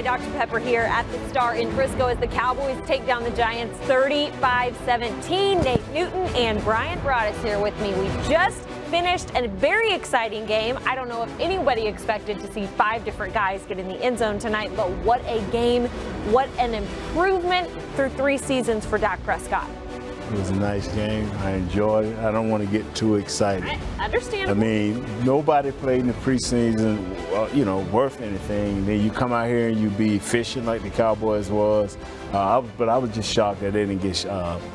Dr. Pepper here at the Star in Frisco as the Cowboys take down the Giants 35-17. Nate Newton and Brian Broaddus here with me. We just finished a very exciting game. I don't know if anybody expected to see 5 different guys get in the end zone tonight, but what a game, what an improvement through 3 seasons for Dak Prescott. It was a nice game. I enjoyed it. I don't want to get too excited. Understandable. I mean, nobody played in the preseason, worth anything. And then you come out here and you be efficient like the Cowboys was. But I was just shocked that they didn't get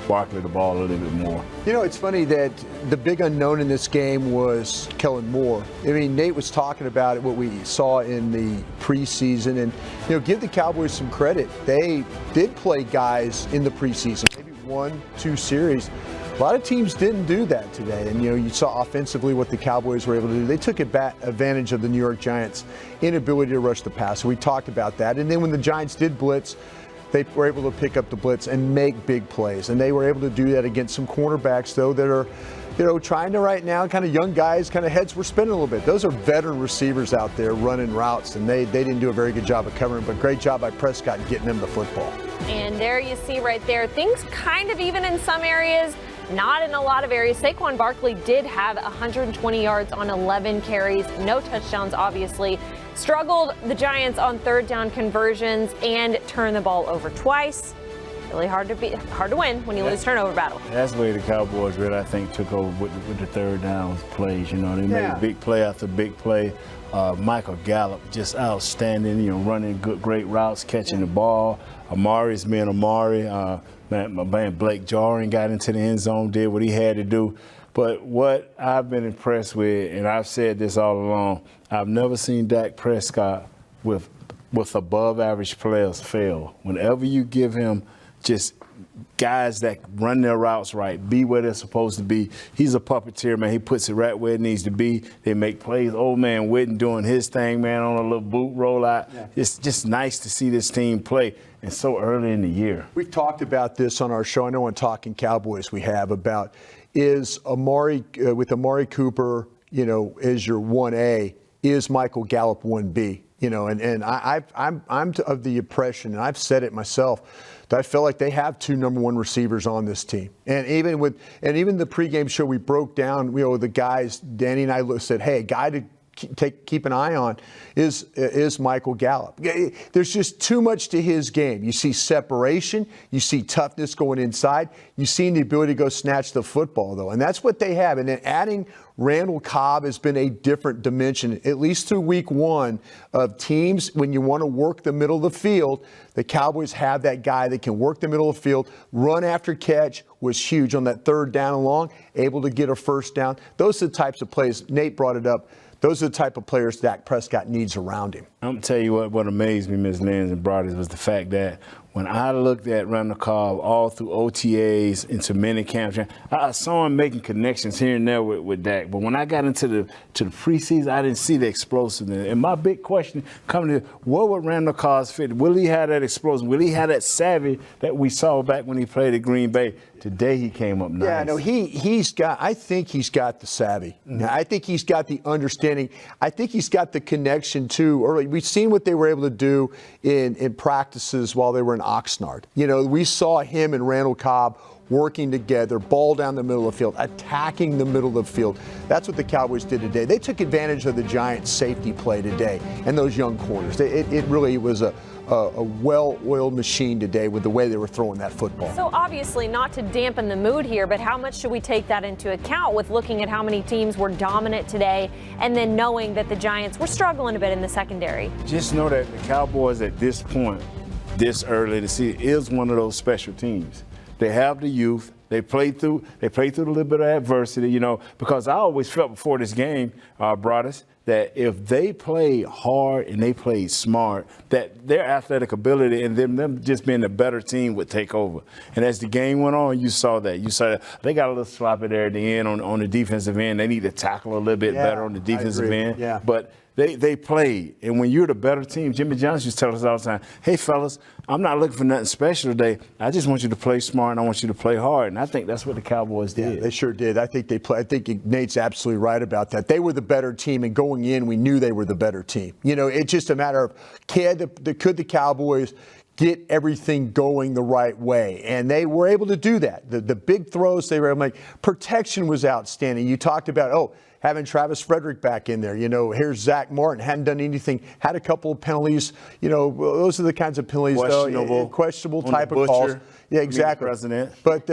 Barkley the ball a little bit more. You know, it's funny that the big unknown in this game was Kellen Moore. I mean, Nate was talking about it, what we saw in the preseason. And, give the Cowboys some credit. They did play guys in the preseason. 1-2 series. A lot of teams didn't do that today, and you saw offensively what the Cowboys were able to do. They took advantage of the New York Giants' inability to rush the passer. We talked about that, and then when the Giants did blitz, they were able to pick up the blitz and make big plays, and they were able to do that against some cornerbacks though that are trying to right now, kind of young guys, kind of heads were spinning a little bit. Those are veteran receivers out there running routes, and they didn't do a very good job of covering, but great job by Prescott getting them the football. And there you see right there, things kind of even in some areas, not in a lot of areas. Saquon Barkley did have 120 yards on 11 carries, no touchdowns obviously. Struggled the Giants on third down conversions and turned the ball over twice. Really hard to win when you lose turnover battle. That's the way the Cowboys really, I think, took over with the third down plays. They made big play after big play. Michael Gallup just outstanding, running great routes, catching the ball. Amari's being Amari. My man Blake Jarring got into the end zone, did what he had to do. But what I've been impressed with, and I've said this all along, I've never seen Dak Prescott with above average players fail. Whenever you give him just guys that run their routes right, be where they're supposed to be. He's a puppeteer, man. He puts it right where it needs to be. They make plays. Old man Witten doing his thing, man, on a little boot rollout. Yeah. It's just nice to see this team play, and so early in the year. We've talked about this on our show. I know on Talking Cowboys we have about is Amari with Amari Cooper, as your 1A, is Michael Gallup 1B? And I'm of the impression, and I've said it myself, that I feel like they have 2 number 1 receivers on this team. And even the pregame show, we broke down, the guys, Danny and I said, hey, a guy to keep an eye on is Michael Gallup. There's just too much to his game. You see separation, you see toughness going inside, you see the ability to go snatch the football, though. And that's what they have. And then adding Randall Cobb has been a different dimension, at least through week 1 of teams. When you want to work the middle of the field, the Cowboys have that guy that can work the middle of the field. Run after catch was huge on that third down and long, able to get a first down. Those are the types of plays. Nate brought it up. Those are the type of players Dak Prescott needs around him. I'm going to tell you what amazed me, Ms. Lenz and Broaddus, was the fact that when I looked at Randall Cobb all through OTAs, into mini camps, I saw him making connections here and there with Dak. But when I got into the preseason, I didn't see the explosiveness. And my big question coming to, what would Randall Cobb's fit? Will he have that explosion? Will he have that savvy that we saw back when he played at Green Bay? Today he came up nice. Yeah, no, I think he's got the savvy. Mm-hmm. I think he's got the understanding. I think he's got the connection too early. We've seen what they were able to do in practices while they were in Oxnard. We saw him and Randall Cobb working together, ball down the middle of the field, attacking the middle of the field. That's what the Cowboys did today. They took advantage of the Giants' safety play today and those young corners. It really was a well-oiled machine today with the way they were throwing that football. So obviously, not to dampen the mood here, but how much should we take that into account with looking at how many teams were dominant today and then knowing that the Giants were struggling a bit in the secondary? Just know that the Cowboys at this point, this early to see, is one of those special teams. They have the youth. They play through a little bit of adversity, because I always felt before this game, Broaddus, that if they play hard and they play smart, that their athletic ability and them just being a better team would take over. And as the game went on, you saw that. They got a little sloppy there at the end on the defensive end. They need to tackle a little bit better on the defensive end. Yeah. But They played. And when you're the better team, Jimmy Johnson used to tell us all the time, hey, fellas, I'm not looking for nothing special today. I just want you to play smart and I want you to play hard. And I think that's what the Cowboys did. Yeah, they sure did. I think Nate's absolutely right about that. They were the better team, and going in, we knew they were the better team. It's just a matter of could the Cowboys get everything going the right way? And they were able to do that. The big throws they were able to make. Protection was outstanding. You talked about, having Travis Frederick back in there. Here's Zach Martin, hadn't done anything, had a couple of penalties. Those are the kinds of penalties, questionable type of calls. Yeah, exactly. But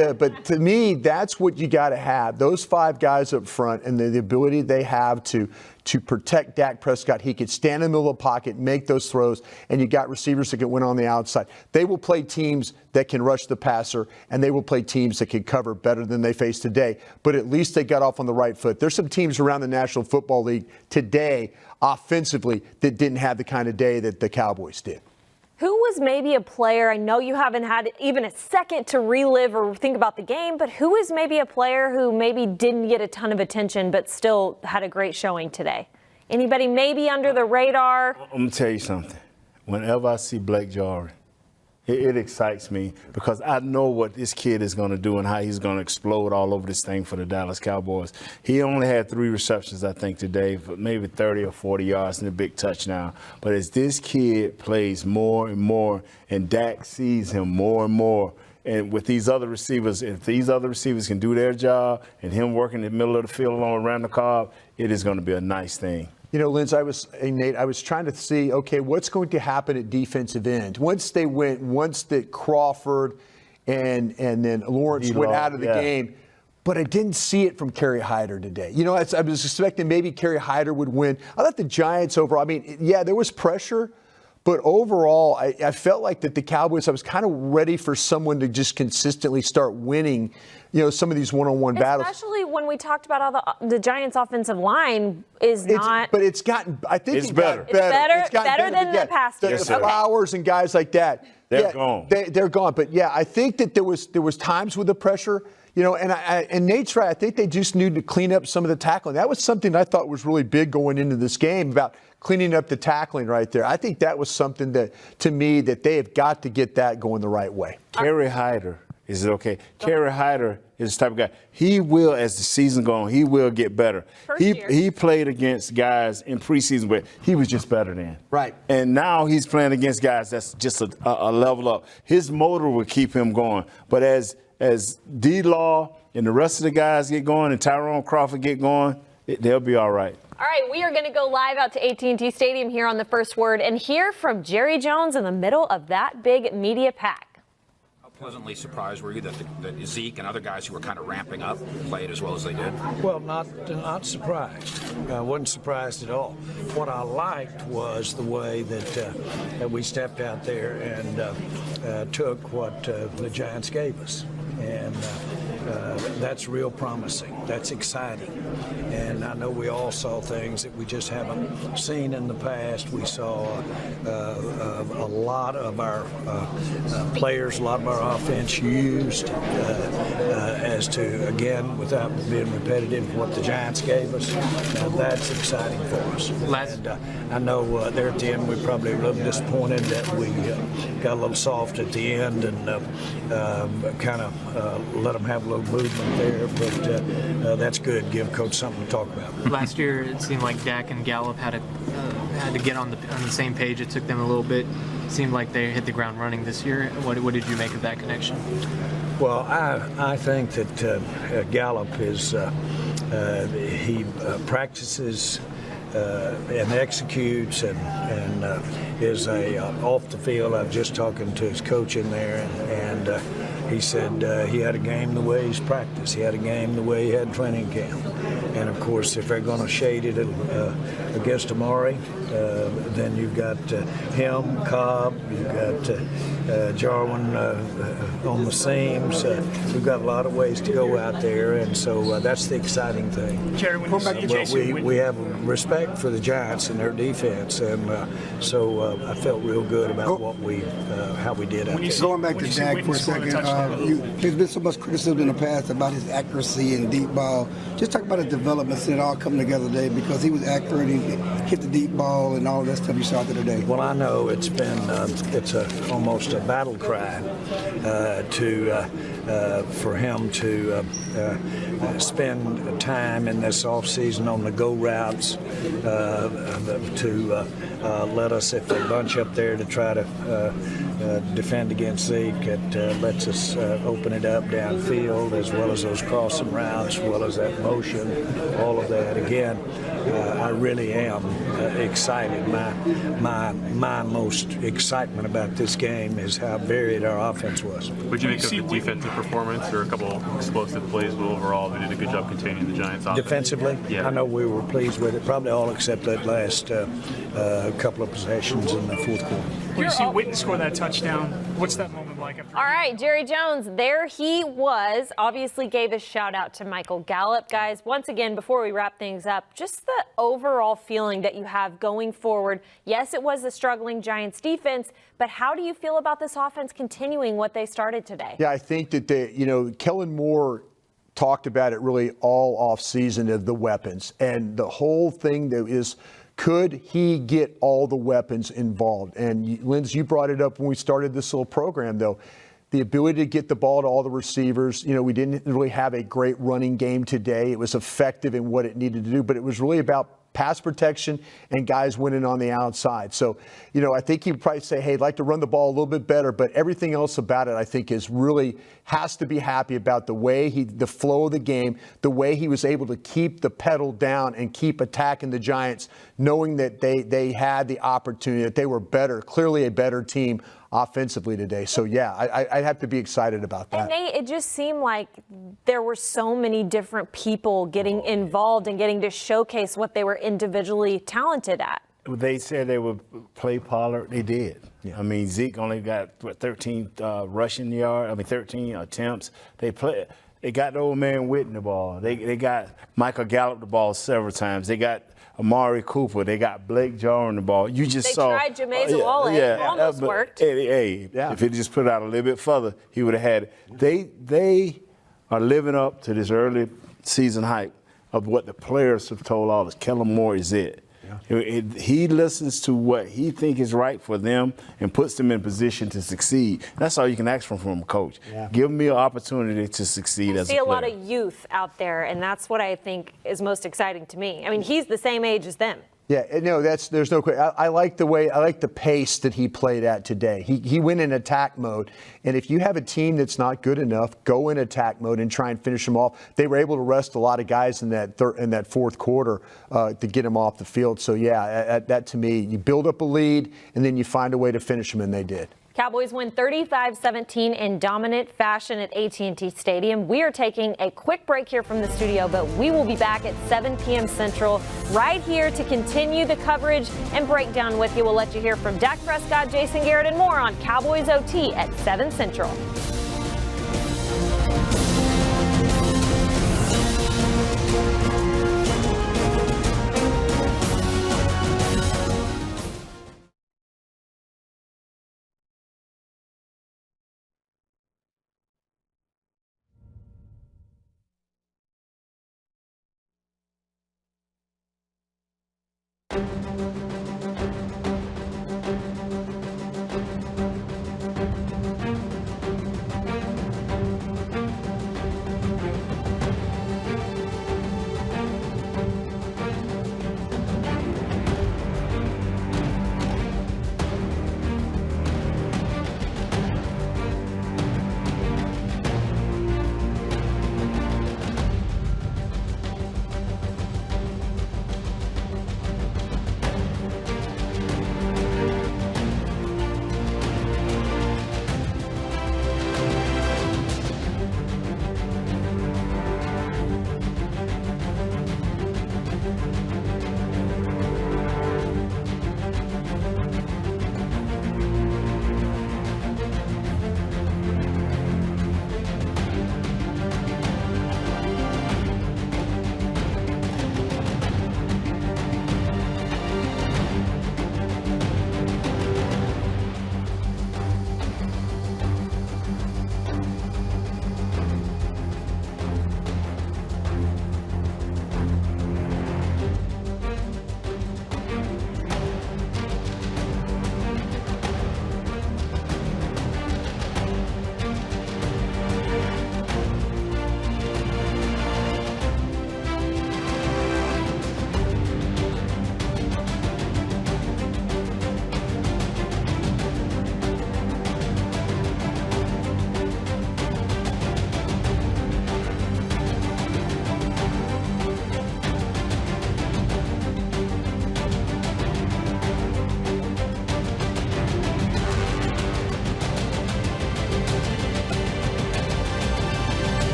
to me, that's what you got to have. Those 5 guys up front and the ability they have to protect Dak Prescott. He could stand in the middle of the pocket, make those throws, and you got receivers that can win on the outside. They will play teams that can rush the passer, and they will play teams that can cover better than they face today. But at least they got off on the right foot. There's some teams around the National Football League today, offensively, that didn't have the kind of day that the Cowboys did. Who was maybe a player, I know you haven't had even a second to relive or think about the game, but who is maybe a player who maybe didn't get a ton of attention but still had a great showing today? Anybody maybe under the radar? I'm going to tell you something. Whenever I see Blake Jarwin, it excites me because I know what this kid is going to do and how he's going to explode all over this thing for the Dallas Cowboys. He only had 3 receptions, I think, today, for maybe 30 or 40 yards and a big touchdown. But as this kid plays more and more and Dak sees him more and more, and with these other receivers, if these other receivers can do their job and him working in the middle of the field along Randall Cobb, it is going to be a nice thing. Linz, Nate, I was trying to see, what's going to happen at defensive end? Once that Crawford and then Lawrence went out of the game, but I didn't see it from Kerry Hyder today. I was expecting maybe Kerry Hyder would win. I thought the Giants overall, there was pressure, but overall, I felt like that the Cowboys, I was kind of ready for someone to just consistently start winning, some of these one-on-one battles. Especially when we talked about how the Giants' offensive line is not. But it's gotten, I think it's better. It's better than the past year. The Flowers and guys like that. They're gone. They're gone. But I think that there was times with the pressure. And Nate's right. I think they just need to clean up some of the tackling. That was something I thought was really big going into this game about cleaning up the tackling right there. I think that was something that, to me, that they have got to get that going the right way. Kerry Hyder, is it okay? Kerry Hyder is the type of guy. He will, as the season goes on, he will get better. He played against guys in preseason where he was just better than. Right. And now he's playing against guys that's just a level up. His motor will keep him going. But as D-Law and the rest of the guys get going and Tyrone Crawford get going, they'll be all right. All right, we are going to go live out to AT&T Stadium here on the First Word and hear from Jerry Jones in the middle of that big media pack. How pleasantly surprised were you that Zeke and other guys who were kind of ramping up played as well as they did? Well, not surprised. I wasn't surprised at all. What I liked was the way that we stepped out there and took what the Giants gave us. And that's real promising. That's exciting. And I know we all saw things that we just haven't seen in the past. We saw a lot of our players, a lot of our offense used as to, again, without being repetitive, what the Giants gave us. Now that's exciting for us. And I know there at the end we probably were a little disappointed that we got a little soft at the end and kind of let them have a little movement there, but that's good. Give Coach something to talk about. Last year, it seemed like Dak and Gallup had to get on the same page. It took them a little bit. It seemed like they hit the ground running this year. What did you make of that connection? Well, I think that Gallup is he practices and executes and is off the field. I was just talking to his coach in there, and he said he had a game the way he's practiced. He had a game the way he had training camp. And, of course, if they're going to shade it against Amari, then you've got him, Cobb, you've got Jarwin on the seams. We've got a lot of ways to go out there, and so that's the exciting thing. Jerry, we have respect for the Giants and their defense, and so I felt real good about how we did out there. Going back to Dak for a second, There's been so much criticism in the past about his accuracy and deep ball. Just talk about his development, seeing it all come together today, because he was accurate, he hit the deep ball and all of that stuff you saw there today. Well, I know it's been almost a battle cry for him to spend time in this offseason on the go routes, to let us, if they bunch up there to try to defend against Zeke, it lets us open it up downfield, as well as those crossing routes, as well as that motion, all of that. Again, I really am excited. My most excitement about this game is how varied our offense was. Would you make of the defensive performance, or a couple explosive plays, but overall they did a good job containing the Giants' offense? Defensively? Yeah. I know we were pleased with it, probably all except that last couple of possessions in the fourth quarter. When you see Witten score that touchdown, what's that moment like? After All right, Jerry Jones, there he was. Obviously gave a shout out to Michael Gallup. Guys, once again, before we wrap things up, just the overall feeling that you have going forward. Yes, it was the struggling Giants defense, but how do you feel about this offense continuing what they started today? Yeah, I think that Kellen Moore talked about it really all off season of the weapons, and the whole thing that is, could he get all the weapons involved? And Lindsay, you brought it up when we started this little program, though. The ability to get the ball to all the receivers. We didn't really have a great running game today. It was effective in what it needed to do, but it was really about pass protection and guys winning on the outside. So, I think he'd probably say, hey, I'd like to run the ball a little bit better, but everything else about it, I think, has to be happy about the way the flow of the game, the way he was able to keep the pedal down and keep attacking the Giants, knowing that they had the opportunity, that they were better, clearly a better team offensively today. So, yeah, I'd have to be excited about that. And Nate, it just seemed like there were so many different people getting involved and getting to showcase what they were individually talented at. They said they would play Pollard. They did. Yeah. I mean, Zeke only got 13 rushing yards. 13 attempts. They got the old man Witten the ball. They got Michael Gallup the ball several times. They got Amari Cooper. They got Blake Jarwin the ball. You just saw. They tried Jameis Wallach. Almost worked. If he just put it out a little bit further, he would have had it. They are living up to this early season hype of what the players have told all us. Kellen Moore is it. Yeah. He listens to what he thinks is right for them and puts them in position to succeed. That's all you can ask from a coach. Yeah. Give me an opportunity to succeed as a player. I see a lot of youth out there, and that's what I think is most exciting to me. I mean, he's the same age as them. Yeah, no, there's no question. I like the pace that he played at today. He went in attack mode, and if you have a team that's not good enough, go in attack mode and try and finish them off. They were able to rest a lot of guys in that fourth quarter to get them off the field. So yeah, that to me, you build up a lead and then you find a way to finish them, and they did. Cowboys win 35-17 in dominant fashion at AT&T Stadium. We are taking a quick break here from the studio, but we will be back at 7 p.m. Central right here to continue the coverage and breakdown with you. We'll let you hear from Dak Prescott, Jason Garrett, and more on Cowboys OT at 7 Central.